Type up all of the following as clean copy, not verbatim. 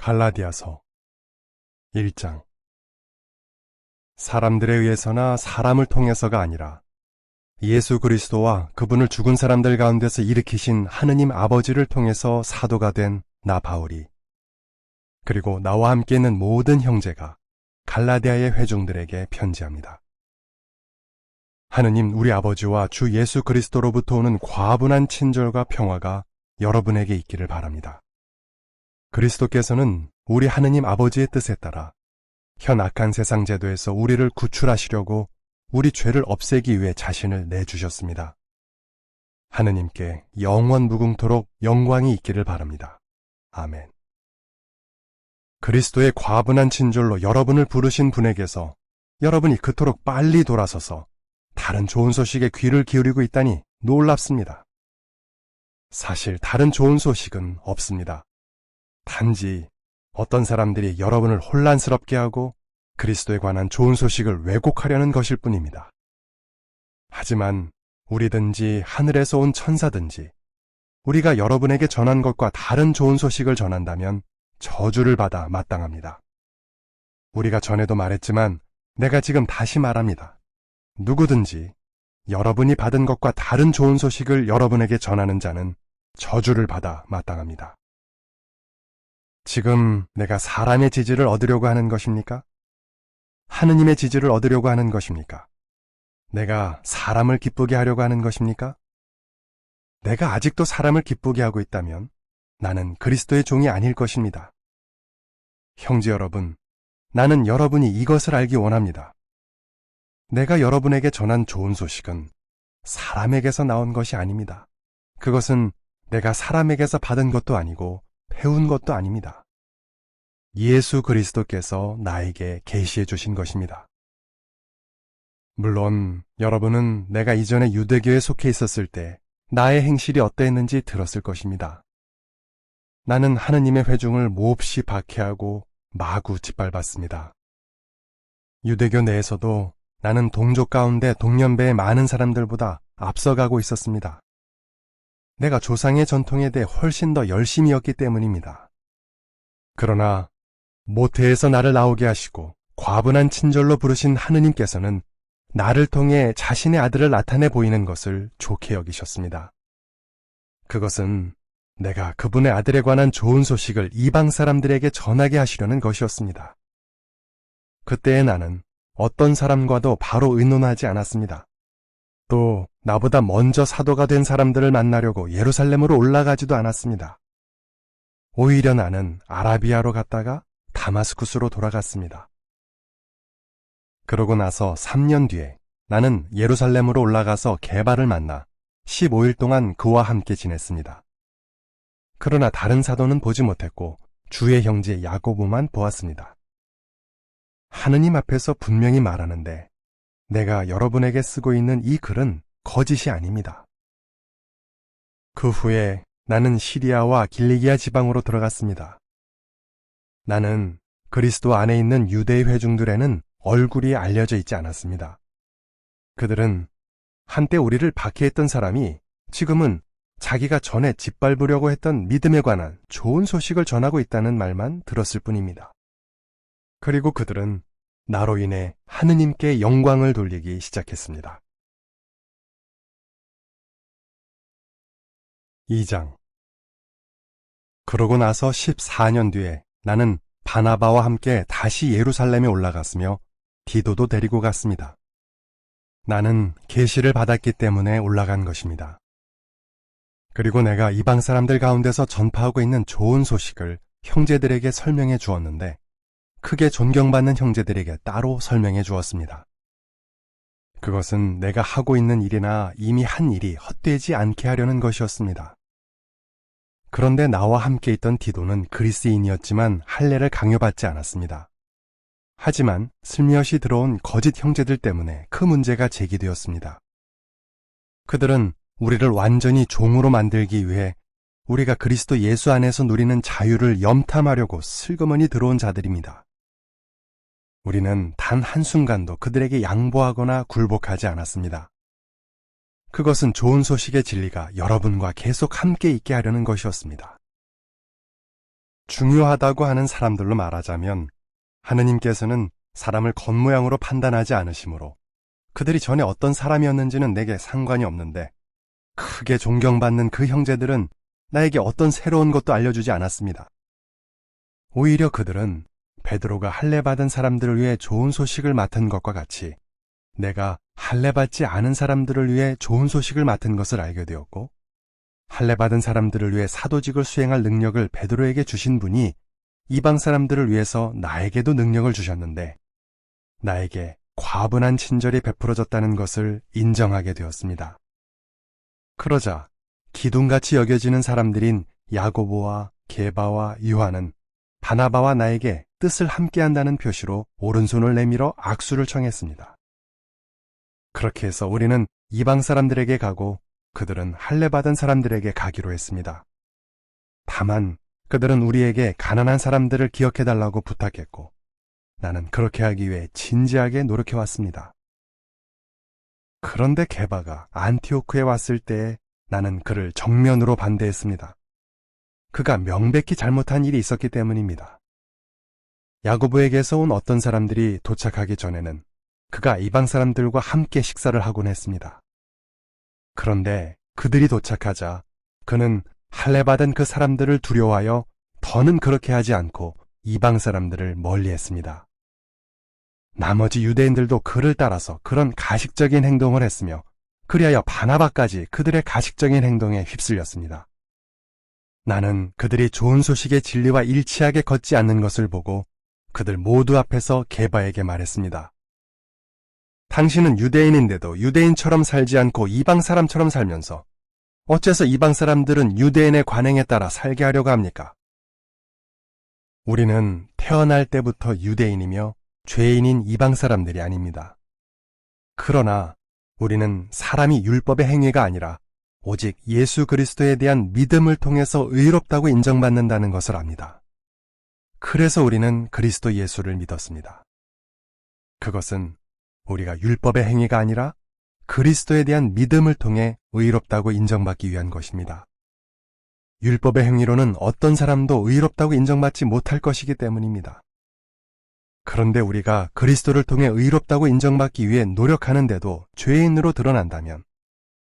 갈라디아서 1장. 사람들에 의해서나 사람을 통해서가 아니라 예수 그리스도와 그분을 죽은 사람들 가운데서 일으키신 하느님 아버지를 통해서 사도가 된 나 바울이, 그리고 나와 함께 있는 모든 형제가 갈라디아의 회중들에게 편지합니다. 하느님 우리 아버지와 주 예수 그리스도로부터 오는 과분한 친절과 평화가 여러분에게 있기를 바랍니다. 그리스도께서는 우리 하느님 아버지의 뜻에 따라 현 악한 세상 제도에서 우리를 구출하시려고 우리 죄를 없애기 위해 자신을 내주셨습니다. 하느님께 영원 무궁토록 영광이 있기를 바랍니다. 아멘. 그리스도의 과분한 친절로 여러분을 부르신 분에게서 여러분이 그토록 빨리 돌아서서 다른 좋은 소식에 귀를 기울이고 있다니 놀랍습니다. 사실 다른 좋은 소식은 없습니다. 단지 어떤 사람들이 여러분을 혼란스럽게 하고 그리스도에 관한 좋은 소식을 왜곡하려는 것일 뿐입니다. 하지만 우리든지 하늘에서 온 천사든지 우리가 여러분에게 전한 것과 다른 좋은 소식을 전한다면 저주를 받아 마땅합니다. 우리가 전에도 말했지만 내가 지금 다시 말합니다. 누구든지 여러분이 받은 것과 다른 좋은 소식을 여러분에게 전하는 자는 저주를 받아 마땅합니다. 지금 내가 사람의 지지를 얻으려고 하는 것입니까? 하느님의 지지를 얻으려고 하는 것입니까? 내가 사람을 기쁘게 하려고 하는 것입니까? 내가 아직도 사람을 기쁘게 하고 있다면 나는 그리스도의 종이 아닐 것입니다. 형제 여러분, 나는 여러분이 이것을 알기 원합니다. 내가 여러분에게 전한 좋은 소식은 사람에게서 나온 것이 아닙니다. 그것은 내가 사람에게서 받은 것도 아니고 배운 것도 아닙니다. 예수 그리스도께서 나에게 계시해 주신 것입니다. 물론 여러분은 내가 이전에 유대교에 속해 있었을 때 나의 행실이 어떠했는지 들었을 것입니다. 나는 하느님의 회중을 몹시 박해하고 마구 짓밟았습니다. 유대교 내에서도 나는 동족 가운데 동년배의 많은 사람들보다 앞서가고 있었습니다. 내가 조상의 전통에 대해 훨씬 더 열심이었기 때문입니다. 그러나 모태에서 나를 나오게 하시고 과분한 친절로 부르신 하느님께서는 나를 통해 자신의 아들을 나타내 보이는 것을 좋게 여기셨습니다. 그것은 내가 그분의 아들에 관한 좋은 소식을 이방 사람들에게 전하게 하시려는 것이었습니다. 그때의 나는 어떤 사람과도 바로 의논하지 않았습니다. 또 나보다 먼저 사도가 된 사람들을 만나려고 예루살렘으로 올라가지도 않았습니다. 오히려 나는 아라비아로 갔다가 다마스쿠스로 돌아갔습니다. 그러고 나서 3년 뒤에 나는 예루살렘으로 올라가서 게바를 만나 15일 동안 그와 함께 지냈습니다. 그러나 다른 사도는 보지 못했고 주의 형제 야고보만 보았습니다. 하느님 앞에서 분명히 말하는데 내가 여러분에게 쓰고 있는 이 글은 거짓이 아닙니다. 그 후에 나는 시리아와 길리기아 지방으로 들어갔습니다. 나는 그리스도 안에 있는 유대의 회중들에는 얼굴이 알려져 있지 않았습니다. 그들은 한때 우리를 박해했던 사람이 지금은 자기가 전에 짓밟으려고 했던 믿음에 관한 좋은 소식을 전하고 있다는 말만 들었을 뿐입니다. 그리고 그들은 나로 인해 하느님께 영광을 돌리기 시작했습니다. 2장. 그러고 나서 14년 뒤에 나는 바나바와 함께 다시 예루살렘에 올라갔으며 디도도 데리고 갔습니다. 나는 계시를 받았기 때문에 올라간 것입니다. 그리고 내가 이방 사람들 가운데서 전파하고 있는 좋은 소식을 형제들에게 설명해 주었는데 크게 존경받는 형제들에게 따로 설명해 주었습니다. 그것은 내가 하고 있는 일이나 이미 한 일이 헛되지 않게 하려는 것이었습니다. 그런데 나와 함께 있던 디도는 그리스인이었지만 할례를 강요받지 않았습니다. 하지만 슬며시 들어온 거짓 형제들 때문에 큰 문제가 제기되었습니다. 그들은 우리를 완전히 종으로 만들기 위해 우리가 그리스도 예수 안에서 누리는 자유를 염탐하려고 슬그머니 들어온 자들입니다. 우리는 단 한순간도 그들에게 양보하거나 굴복하지 않았습니다. 그것은 좋은 소식의 진리가 여러분과 계속 함께 있게 하려는 것이었습니다. 중요하다고 하는 사람들로 말하자면 하느님께서는 사람을 겉모양으로 판단하지 않으시므로 그들이 전에 어떤 사람이었는지는 내게 상관이 없는데 크게 존경받는 그 형제들은 나에게 어떤 새로운 것도 알려주지 않았습니다. 오히려 그들은 베드로가 할례받은 사람들을 위해 좋은 소식을 맡은 것과 같이 내가 할례받지 않은 사람들을 위해 좋은 소식을 맡은 것을 알게 되었고, 할례받은 사람들을 위해 사도직을 수행할 능력을 베드로에게 주신 분이 이방 사람들을 위해서 나에게도 능력을 주셨는데 나에게 과분한 친절이 베풀어졌다는 것을 인정하게 되었습니다. 그러자 기둥같이 여겨지는 사람들인 야고보와 게바와 요한은 바나바와 나에게 뜻을 함께한다는 표시로 오른손을 내밀어 악수를 청했습니다. 그렇게 해서 우리는 이방 사람들에게 가고 그들은 할례받은 사람들에게 가기로 했습니다. 다만 그들은 우리에게 가난한 사람들을 기억해달라고 부탁했고 나는 그렇게 하기 위해 진지하게 노력해왔습니다. 그런데 게바가 안티오크에 왔을 때 나는 그를 정면으로 반대했습니다. 그가 명백히 잘못한 일이 있었기 때문입니다. 야고보에게서 온 어떤 사람들이 도착하기 전에는 그가 이방 사람들과 함께 식사를 하곤 했습니다. 그런데 그들이 도착하자 그는 할례받은 그 사람들을 두려워하여 더는 그렇게 하지 않고 이방 사람들을 멀리했습니다. 나머지 유대인들도 그를 따라서 그런 가식적인 행동을 했으며 그리하여 바나바까지 그들의 가식적인 행동에 휩쓸렸습니다. 나는 그들이 좋은 소식의 진리와 일치하게 걷지 않는 것을 보고 그들 모두 앞에서 게바에게 말했습니다. 당신은 유대인인데도 유대인처럼 살지 않고 이방 사람처럼 살면서 어째서 이방 사람들은 유대인의 관행에 따라 살게 하려고 합니까? 우리는 태어날 때부터 유대인이며 죄인인 이방 사람들이 아닙니다. 그러나 우리는 사람이 율법의 행위가 아니라 오직 예수 그리스도에 대한 믿음을 통해서 의롭다고 인정받는다는 것을 압니다. 그래서 우리는 그리스도 예수를 믿었습니다. 그것은 우리가 율법의 행위가 아니라 그리스도에 대한 믿음을 통해 의롭다고 인정받기 위한 것입니다. 율법의 행위로는 어떤 사람도 의롭다고 인정받지 못할 것이기 때문입니다. 그런데 우리가 그리스도를 통해 의롭다고 인정받기 위해 노력하는데도 죄인으로 드러난다면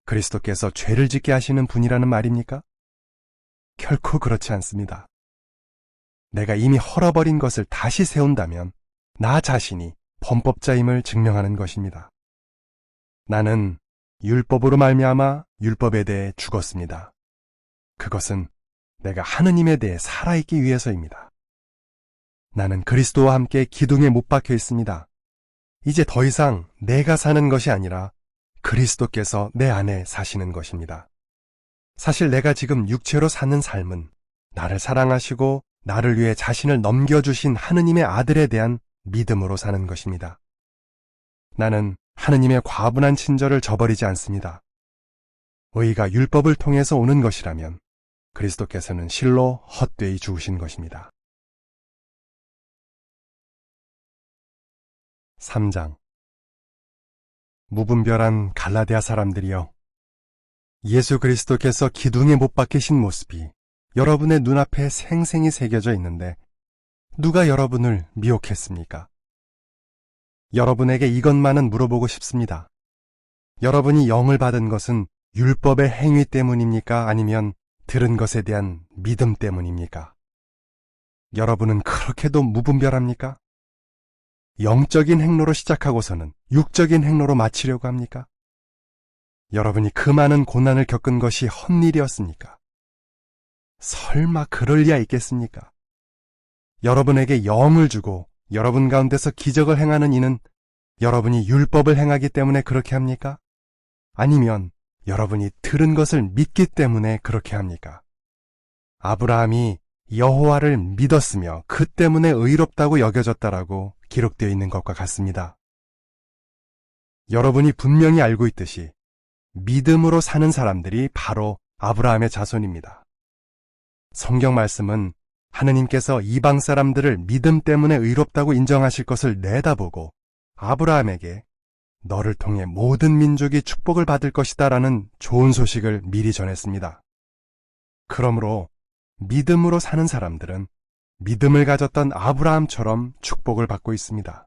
그리스도께서 죄를 짓게 하시는 분이라는 말입니까? 결코 그렇지 않습니다. 내가 이미 헐어버린 것을 다시 세운다면 나 자신이 범법자임을 증명하는 것입니다. 나는 율법으로 말미암아 율법에 대해 죽었습니다. 그것은 내가 하느님에 대해 살아있기 위해서입니다. 나는 그리스도와 함께 기둥에 못 박혀 있습니다. 이제 더 이상 내가 사는 것이 아니라 그리스도께서 내 안에 사시는 것입니다. 사실 내가 지금 육체로 사는 삶은 나를 사랑하시고 나를 위해 자신을 넘겨주신 하느님의 아들에 대한 믿음으로 사는 것입니다. 나는 하느님의 과분한 친절을 저버리지 않습니다. 의가 율법을 통해서 오는 것이라면 그리스도께서는 실로 헛되이 죽으신 것입니다. 3장. 무분별한 갈라디아 사람들이여, 예수 그리스도께서 기둥에 못 박히신 모습이 여러분의 눈앞에 생생히 새겨져 있는데 누가 여러분을 미혹했습니까? 여러분에게 이것만은 물어보고 싶습니다. 여러분이 영을 받은 것은 율법의 행위 때문입니까? 아니면 들은 것에 대한 믿음 때문입니까? 여러분은 그렇게도 무분별합니까? 영적인 행로로 시작하고서는 육적인 행로로 마치려고 합니까? 여러분이 그 많은 고난을 겪은 것이 헛일이었습니까? 설마 그럴 리야 있겠습니까? 여러분에게 영을 주고 여러분 가운데서 기적을 행하는 이는 여러분이 율법을 행하기 때문에 그렇게 합니까? 아니면 여러분이 들은 것을 믿기 때문에 그렇게 합니까? 아브라함이 여호와를 믿었으며 그 때문에 의롭다고 여겨졌다라고 기록되어 있는 것과 같습니다. 여러분이 분명히 알고 있듯이 믿음으로 사는 사람들이 바로 아브라함의 자손입니다. 성경 말씀은 하느님께서 이방 사람들을 믿음 때문에 의롭다고 인정하실 것을 내다보고 아브라함에게 너를 통해 모든 민족이 축복을 받을 것이다 라는 좋은 소식을 미리 전했습니다. 그러므로 믿음으로 사는 사람들은 믿음을 가졌던 아브라함처럼 축복을 받고 있습니다.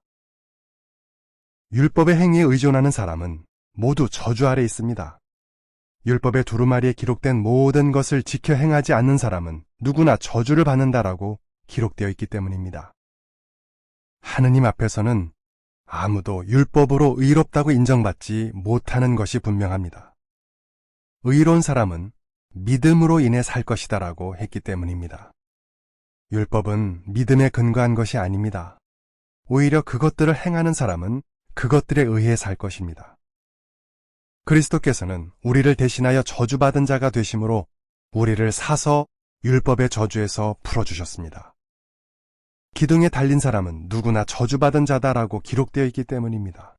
율법의 행위에 의존하는 사람은 모두 저주 아래 있습니다. 율법의 두루마리에 기록된 모든 것을 지켜 행하지 않는 사람은 누구나 저주를 받는다라고 기록되어 있기 때문입니다. 하느님 앞에서는 아무도 율법으로 의롭다고 인정받지 못하는 것이 분명합니다. 의로운 사람은 믿음으로 인해 살 것이다라고 했기 때문입니다. 율법은 믿음에 근거한 것이 아닙니다. 오히려 그것들을 행하는 사람은 그것들에 의해 살 것입니다. 그리스도께서는 우리를 대신하여 저주받은 자가 되심으로 우리를 사서 율법의 저주에서 풀어주셨습니다. 기둥에 달린 사람은 누구나 저주받은 자다라고 기록되어 있기 때문입니다.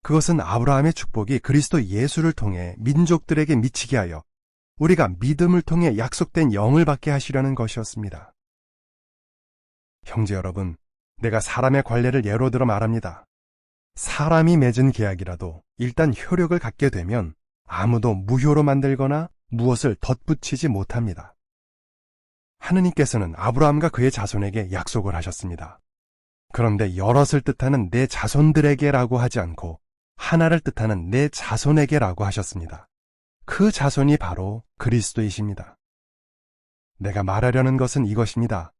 그것은 아브라함의 축복이 그리스도 예수를 통해 민족들에게 미치게 하여 우리가 믿음을 통해 약속된 영을 받게 하시려는 것이었습니다. 형제 여러분, 내가 사람의 관례를 예로 들어 말합니다. 사람이 맺은 계약이라도 일단 효력을 갖게 되면 아무도 무효로 만들거나 무엇을 덧붙이지 못합니다. 하느님께서는 아브라함과 그의 자손에게 약속을 하셨습니다. 그런데 여럿을 뜻하는 내 자손들에게라고 하지 않고 하나를 뜻하는 내 자손에게라고 하셨습니다. 그 자손이 바로 그리스도이십니다. 내가 말하려는 것은 이것입니다.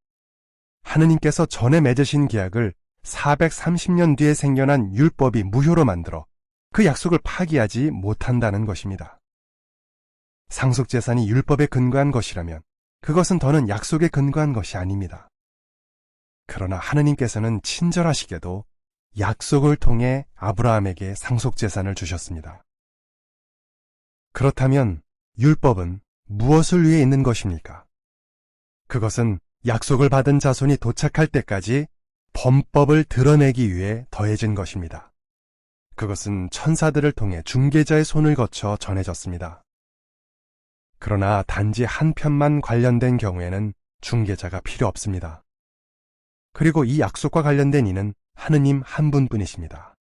하느님께서 전에 맺으신 계약을 430년 뒤에 생겨난 율법이 무효로 만들어 그 약속을 파기하지 못한다는 것입니다. 상속재산이 율법에 근거한 것이라면 그것은 더는 약속에 근거한 것이 아닙니다. 그러나 하느님께서는 친절하시게도 약속을 통해 아브라함에게 상속재산을 주셨습니다. 그렇다면 율법은 무엇을 위해 있는 것입니까? 그것은 약속을 받은 자손이 도착할 때까지 범법을 드러내기 위해 더해진 것입니다. 그것은 천사들을 통해 중개자의 손을 거쳐 전해졌습니다. 그러나 단지 한 편만 관련된 경우에는 중개자가 필요 없습니다. 그리고 이 약속과 관련된 이는 하느님 한 분뿐이십니다.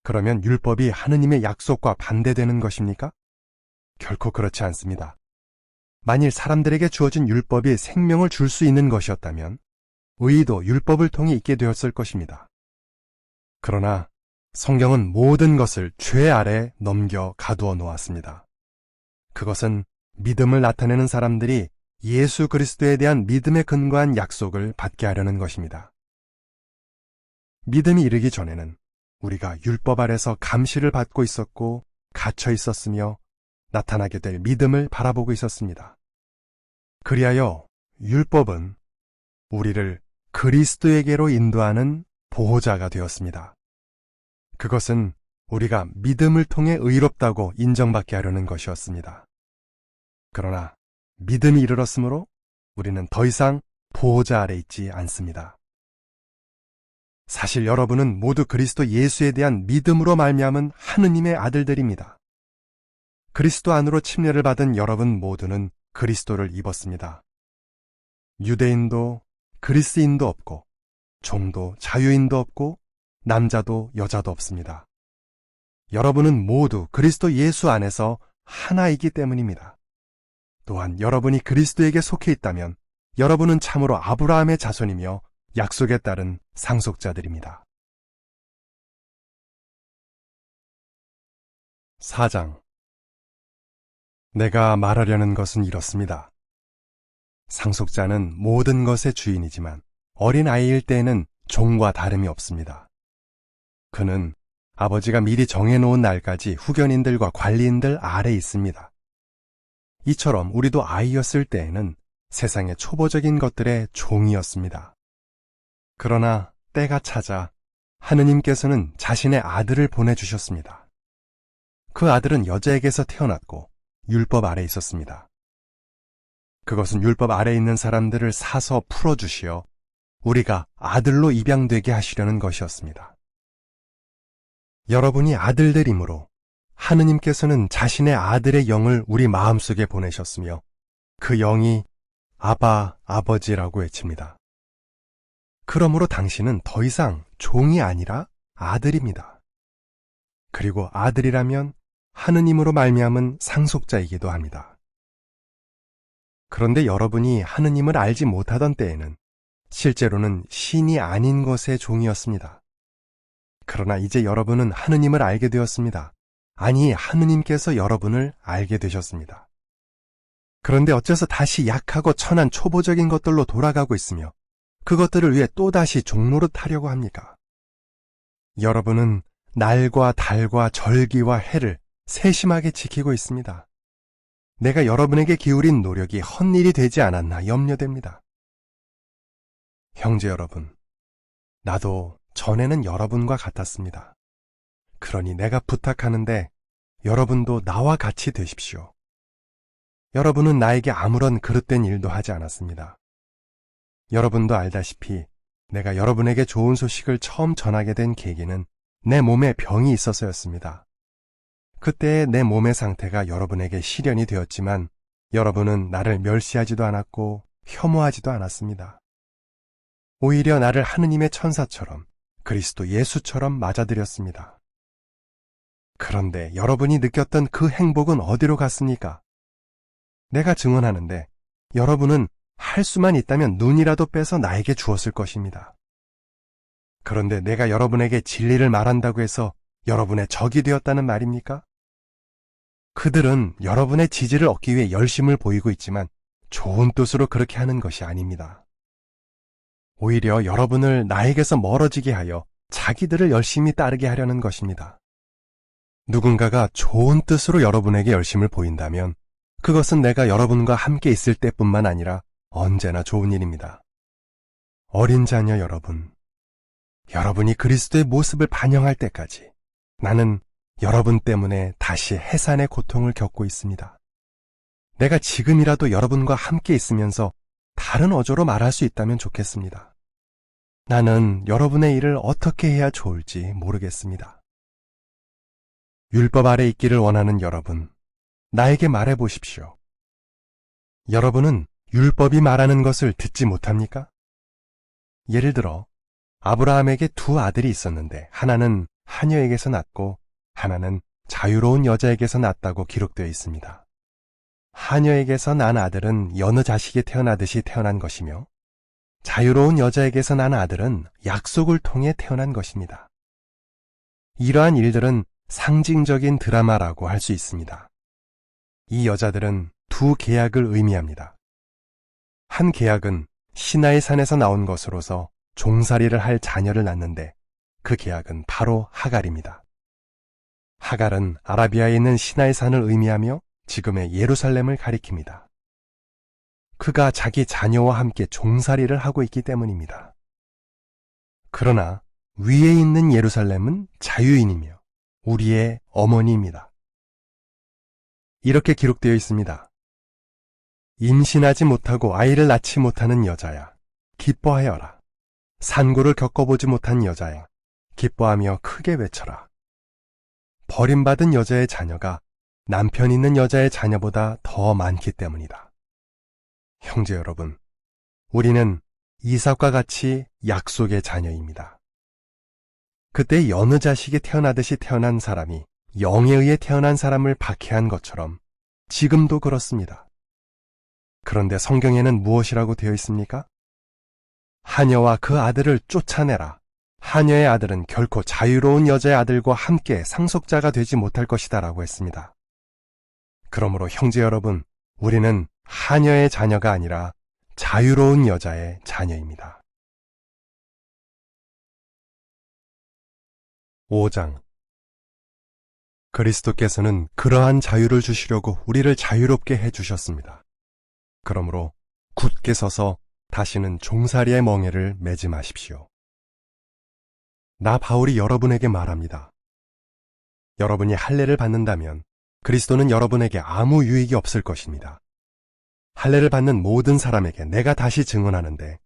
그러면 율법이 하느님의 약속과 반대되는 것입니까? 결코 그렇지 않습니다. 만일 사람들에게 주어진 율법이 생명을 줄 수 있는 것이었다면 의도 율법을 통해 있게 되었을 것입니다. 그러나 성경은 모든 것을 죄 아래 넘겨 가두어 놓았습니다. 그것은 믿음을 나타내는 사람들이 예수 그리스도에 대한 믿음에 근거한 약속을 받게 하려는 것입니다. 믿음이 이르기 전에는 우리가 율법 아래서 감시를 받고 있었고 갇혀 있었으며 나타나게 될 믿음을 바라보고 있었습니다. 그리하여 율법은 우리를 그리스도에게로 인도하는 보호자가 되었습니다. 그것은 우리가 믿음을 통해 의롭다고 인정받게 하려는 것이었습니다. 그러나 믿음이 이르렀으므로 우리는 더 이상 보호자 아래 있지 않습니다. 사실 여러분은 모두 그리스도 예수에 대한 믿음으로 말미암은 하느님의 아들들입니다. 그리스도 안으로 침례를 받은 여러분 모두는 그리스도를 입었습니다. 유대인도 그리스인도 없고 종도 자유인도 없고 남자도 여자도 없습니다. 여러분은 모두 그리스도 예수 안에서 하나이기 때문입니다. 또한 여러분이 그리스도에게 속해 있다면 여러분은 참으로 아브라함의 자손이며 약속에 따른 상속자들입니다. 4장. 내가 말하려는 것은 이렇습니다. 상속자는 모든 것의 주인이지만 어린 아이일 때에는 종과 다름이 없습니다. 그는 아버지가 미리 정해놓은 날까지 후견인들과 관리인들 아래 있습니다. 이처럼 우리도 아이였을 때에는 세상의 초보적인 것들의 종이었습니다. 그러나 때가 차자 하느님께서는 자신의 아들을 보내주셨습니다. 그 아들은 여자에게서 태어났고 율법 아래 있었습니다. 그것은 율법 아래 있는 사람들을 사서 풀어주시어 우리가 아들로 입양되게 하시려는 것이었습니다. 여러분이 아들들이므로 하느님께서는 자신의 아들의 영을 우리 마음속에 보내셨으며 그 영이 아바, 아버지라고 외칩니다. 그러므로 당신은 더 이상 종이 아니라 아들입니다. 그리고 아들이라면 하느님으로 말미암은 상속자이기도 합니다. 그런데 여러분이 하느님을 알지 못하던 때에는 실제로는 신이 아닌 것의 종이었습니다. 그러나 이제 여러분은 하느님을 알게 되었습니다. 아니, 하느님께서 여러분을 알게 되셨습니다. 그런데 어째서 다시 약하고 천한 초보적인 것들로 돌아가고 있으며 그것들을 위해 또다시 종노릇 하려고 합니까? 여러분은 날과 달과 절기와 해를 세심하게 지키고 있습니다. 내가 여러분에게 기울인 노력이 헛일이 되지 않았나 염려됩니다. 형제 여러분, 나도 전에는 여러분과 같았습니다. 그러니 내가 부탁하는데 여러분도 나와 같이 되십시오. 여러분은 나에게 아무런 그릇된 일도 하지 않았습니다. 여러분도 알다시피 내가 여러분에게 좋은 소식을 처음 전하게 된 계기는 내 몸에 병이 있어서였습니다. 그때 내 몸의 상태가 여러분에게 시련이 되었지만 여러분은 나를 멸시하지도 않았고 혐오하지도 않았습니다. 오히려 나를 하느님의 천사처럼 그리스도 예수처럼 맞아들였습니다. 그런데 여러분이 느꼈던 그 행복은 어디로 갔습니까? 내가 증언하는데 여러분은 할 수만 있다면 눈이라도 빼서 나에게 주었을 것입니다. 그런데 내가 여러분에게 진리를 말한다고 해서 여러분의 적이 되었다는 말입니까? 그들은 여러분의 지지를 얻기 위해 열심을 보이고 있지만 좋은 뜻으로 그렇게 하는 것이 아닙니다. 오히려 여러분을 나에게서 멀어지게 하여 자기들을 열심히 따르게 하려는 것입니다. 누군가가 좋은 뜻으로 여러분에게 열심을 보인다면 그것은 내가 여러분과 함께 있을 때뿐만 아니라 언제나 좋은 일입니다. 어린 자녀 여러분, 여러분이 그리스도의 모습을 반영할 때까지 나는 여러분 때문에 다시 해산의 고통을 겪고 있습니다. 내가 지금이라도 여러분과 함께 있으면서 다른 어조로 말할 수 있다면 좋겠습니다. 나는 여러분의 일을 어떻게 해야 좋을지 모르겠습니다. 율법 아래 있기를 원하는 여러분, 나에게 말해 보십시오. 여러분은 율법이 말하는 것을 듣지 못합니까? 예를 들어 아브라함에게 두 아들이 있었는데 하나는 하녀에게서 낳고 하나는 자유로운 여자에게서 낳았다고 기록되어 있습니다. 하녀에게서 난 아들은 여느 자식이 태어나듯이 태어난 것이며 자유로운 여자에게서 난 아들은 약속을 통해 태어난 것입니다. 이러한 일들은 상징적인 드라마라고 할 수 있습니다. 이 여자들은 두 계약을 의미합니다. 한 계약은 시나이 산에서 나온 것으로서 종살이를 할 자녀를 낳는데 그 계약은 바로 하갈입니다. 하갈은 아라비아에 있는 시나이 산을 의미하며 지금의 예루살렘을 가리킵니다. 그가 자기 자녀와 함께 종살이를 하고 있기 때문입니다. 그러나 위에 있는 예루살렘은 자유인이며 우리의 어머니입니다. 이렇게 기록되어 있습니다. 임신하지 못하고 아이를 낳지 못하는 여자야, 기뻐하여라. 산고를 겪어보지 못한 여자야, 기뻐하며 크게 외쳐라. 버림받은 여자의 자녀가 남편 있는 여자의 자녀보다 더 많기 때문이다. 형제 여러분, 우리는 이삭과 같이 약속의 자녀입니다. 그때 여느 자식이 태어나듯이 태어난 사람이 영에 의해 태어난 사람을 박해한 것처럼 지금도 그렇습니다. 그런데 성경에는 무엇이라고 되어 있습니까? 하녀와 그 아들을 쫓아내라. 하녀의 아들은 결코 자유로운 여자의 아들과 함께 상속자가 되지 못할 것이다 라고 했습니다. 그러므로 형제 여러분, 우리는 하녀의 자녀가 아니라 자유로운 여자의 자녀입니다. 5장. 그리스도께서는 그러한 자유를 주시려고 우리를 자유롭게 해주셨습니다. 그러므로 굳게 서서 다시는 종살이의 멍에를 매지 마십시오. 나 바울이 여러분에게 말합니다. 여러분이 할례를 받는다면 그리스도는 여러분에게 아무 유익이 없을 것입니다. 할례를 받는 모든 사람에게 내가 다시 증언하는데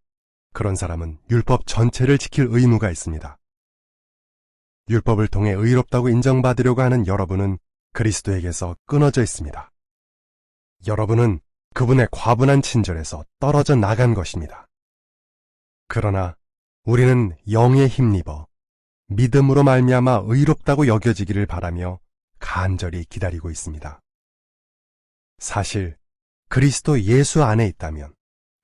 그런 사람은 율법 전체를 지킬 의무가 있습니다. 율법을 통해 의롭다고 인정받으려고 하는 여러분은 그리스도에게서 끊어져 있습니다. 여러분은 그분의 과분한 친절에서 떨어져 나간 것입니다. 그러나 우리는 영에 힘입어 믿음으로 말미암아 의롭다고 여겨지기를 바라며 간절히 기다리고 있습니다. 사실 그리스도 예수 안에 있다면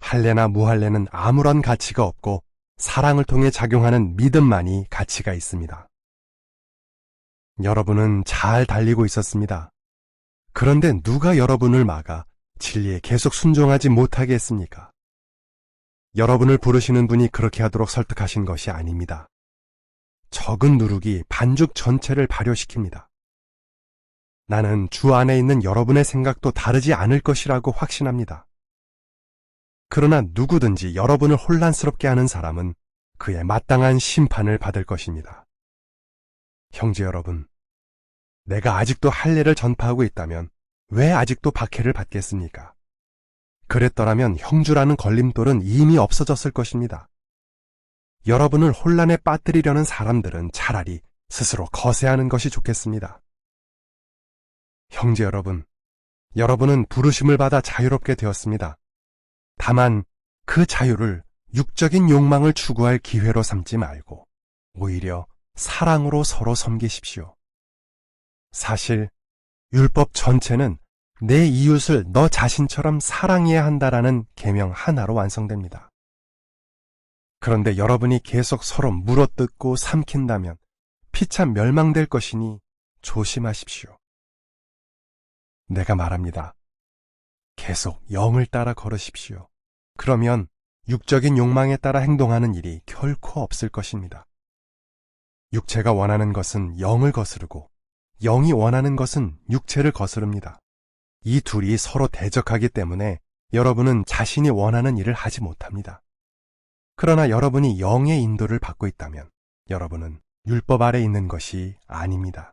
할례나 무할례는 아무런 가치가 없고 사랑을 통해 작용하는 믿음만이 가치가 있습니다. 여러분은 잘 달리고 있었습니다. 그런데 누가 여러분을 막아 진리에 계속 순종하지 못하게 했습니까? 여러분을 부르시는 분이 그렇게 하도록 설득하신 것이 아닙니다. 적은 누룩이 반죽 전체를 발효시킵니다. 나는 주 안에 있는 여러분의 생각도 다르지 않을 것이라고 확신합니다. 그러나 누구든지 여러분을 혼란스럽게 하는 사람은 그의 마땅한 심판을 받을 것입니다. 형제 여러분, 내가 아직도 할례를 전파하고 있다면 왜 아직도 박해를 받겠습니까? 그랬더라면 형주라는 걸림돌은 이미 없어졌을 것입니다. 여러분을 혼란에 빠뜨리려는 사람들은 차라리 스스로 거세하는 것이 좋겠습니다. 형제 여러분, 여러분은 부르심을 받아 자유롭게 되었습니다. 다만 그 자유를 육적인 욕망을 추구할 기회로 삼지 말고 오히려 사랑으로 서로 섬기십시오. 사실 율법 전체는 내 이웃을 너 자신처럼 사랑해야 한다라는 계명 하나로 완성됩니다. 그런데 여러분이 계속 서로 물어뜯고 삼킨다면 피차 멸망될 것이니 조심하십시오. 내가 말합니다. 계속 영을 따라 걸으십시오. 그러면 육적인 욕망에 따라 행동하는 일이 결코 없을 것입니다. 육체가 원하는 것은 영을 거스르고 영이 원하는 것은 육체를 거스릅니다. 이 둘이 서로 대적하기 때문에 여러분은 자신이 원하는 일을 하지 못합니다. 그러나 여러분이 영의 인도를 받고 있다면 여러분은 율법 아래 있는 것이 아닙니다.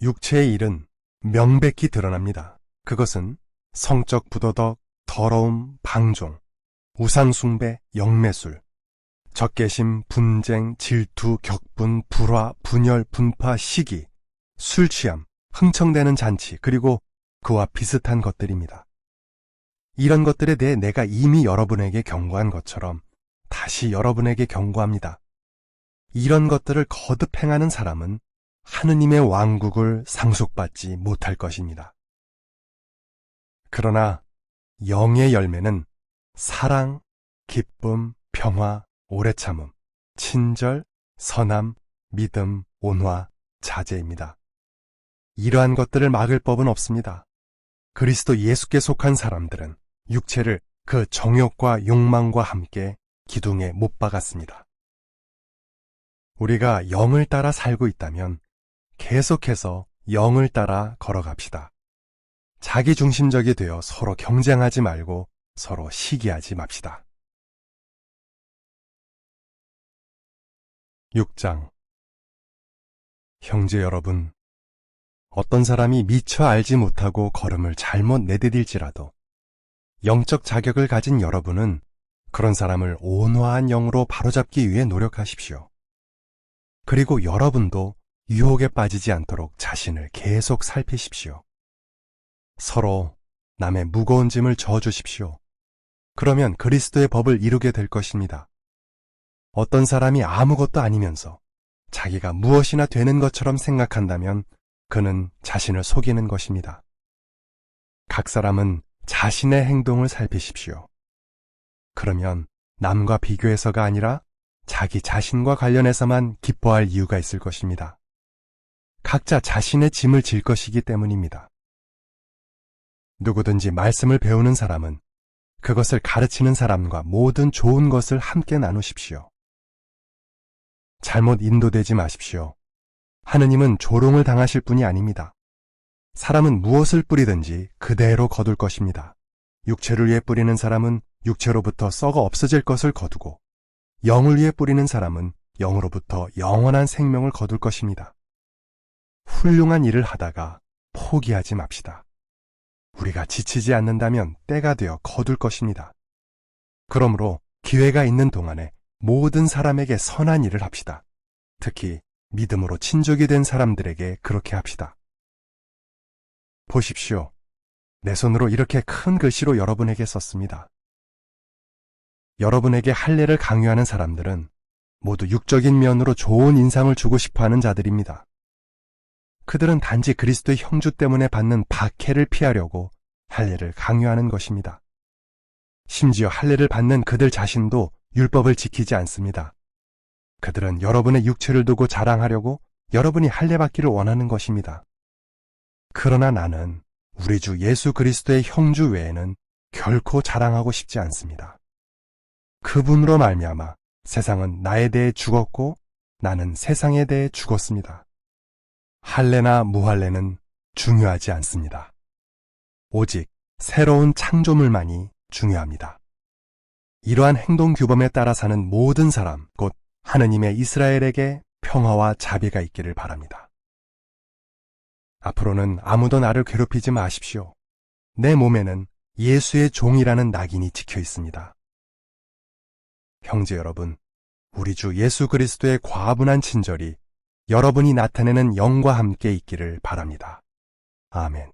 육체의 일은 명백히 드러납니다. 그것은 성적 부도덕, 더러움, 방종, 우상숭배, 영매술, 적개심, 분쟁, 질투, 격분, 불화, 분열, 분파, 시기, 술취함, 흥청대는 잔치, 그리고 그와 비슷한 것들입니다. 이런 것들에 대해 내가 이미 여러분에게 경고한 것처럼 다시 여러분에게 경고합니다. 이런 것들을 거듭 행하는 사람은 하느님의 왕국을 상속받지 못할 것입니다. 그러나 영의 열매는 사랑, 기쁨, 평화, 오래 참음, 친절, 선함, 믿음, 온화, 자제입니다. 이러한 것들을 막을 법은 없습니다. 그리스도 예수께 속한 사람들은 육체를 그 정욕과 욕망과 함께 기둥에 못 박았습니다. 우리가 영을 따라 살고 있다면 계속해서 영을 따라 걸어갑시다. 자기중심적이 되어 서로 경쟁하지 말고 서로 시기하지 맙시다. 6장. 형제 여러분, 어떤 사람이 미처 알지 못하고 걸음을 잘못 내디딜지라도 영적 자격을 가진 여러분은 그런 사람을 온화한 영으로 바로잡기 위해 노력하십시오. 그리고 여러분도 유혹에 빠지지 않도록 자신을 계속 살피십시오. 서로 남의 무거운 짐을 져주십시오. 그러면 그리스도의 법을 이루게 될 것입니다. 어떤 사람이 아무것도 아니면서 자기가 무엇이나 되는 것처럼 생각한다면 그는 자신을 속이는 것입니다. 각 사람은 자신의 행동을 살피십시오. 그러면 남과 비교해서가 아니라 자기 자신과 관련해서만 기뻐할 이유가 있을 것입니다. 각자 자신의 짐을 질 것이기 때문입니다. 누구든지 말씀을 배우는 사람은 그것을 가르치는 사람과 모든 좋은 것을 함께 나누십시오. 잘못 인도되지 마십시오. 하느님은 조롱을 당하실 분이 아닙니다. 사람은 무엇을 뿌리든지 그대로 거둘 것입니다. 육체를 위해 뿌리는 사람은 육체로부터 썩어 없어질 것을 거두고 영을 위해 뿌리는 사람은 영으로부터 영원한 생명을 거둘 것입니다. 훌륭한 일을 하다가 포기하지 맙시다. 우리가 지치지 않는다면 때가 되어 거둘 것입니다. 그러므로 기회가 있는 동안에 모든 사람에게 선한 일을 합시다. 특히 믿음으로 친족이 된 사람들에게 그렇게 합시다. 보십시오. 내 손으로 이렇게 큰 글씨로 여러분에게 썼습니다. 여러분에게 할례를 강요하는 사람들은 모두 육적인 면으로 좋은 인상을 주고 싶어하는 자들입니다. 그들은 단지 그리스도의 형주 때문에 받는 박해를 피하려고 할례를 강요하는 것입니다. 심지어 할례를 받는 그들 자신도 율법을 지키지 않습니다. 그들은 여러분의 육체를 두고 자랑하려고 여러분이 할례 받기를 원하는 것입니다. 그러나 나는 우리 주 예수 그리스도의 형주 외에는 결코 자랑하고 싶지 않습니다. 그분으로 말미암아 세상은 나에 대해 죽었고 나는 세상에 대해 죽었습니다. 할례나 무할례는 중요하지 않습니다. 오직 새로운 창조물만이 중요합니다. 이러한 행동 규범에 따라 사는 모든 사람, 곧 하느님의 이스라엘에게 평화와 자비가 있기를 바랍니다. 앞으로는 아무도 나를 괴롭히지 마십시오. 내 몸에는 예수의 종이라는 낙인이 찍혀 있습니다. 형제 여러분, 우리 주 예수 그리스도의 과분한 친절이 여러분이 나타내는 영과 함께 있기를 바랍니다. 아멘.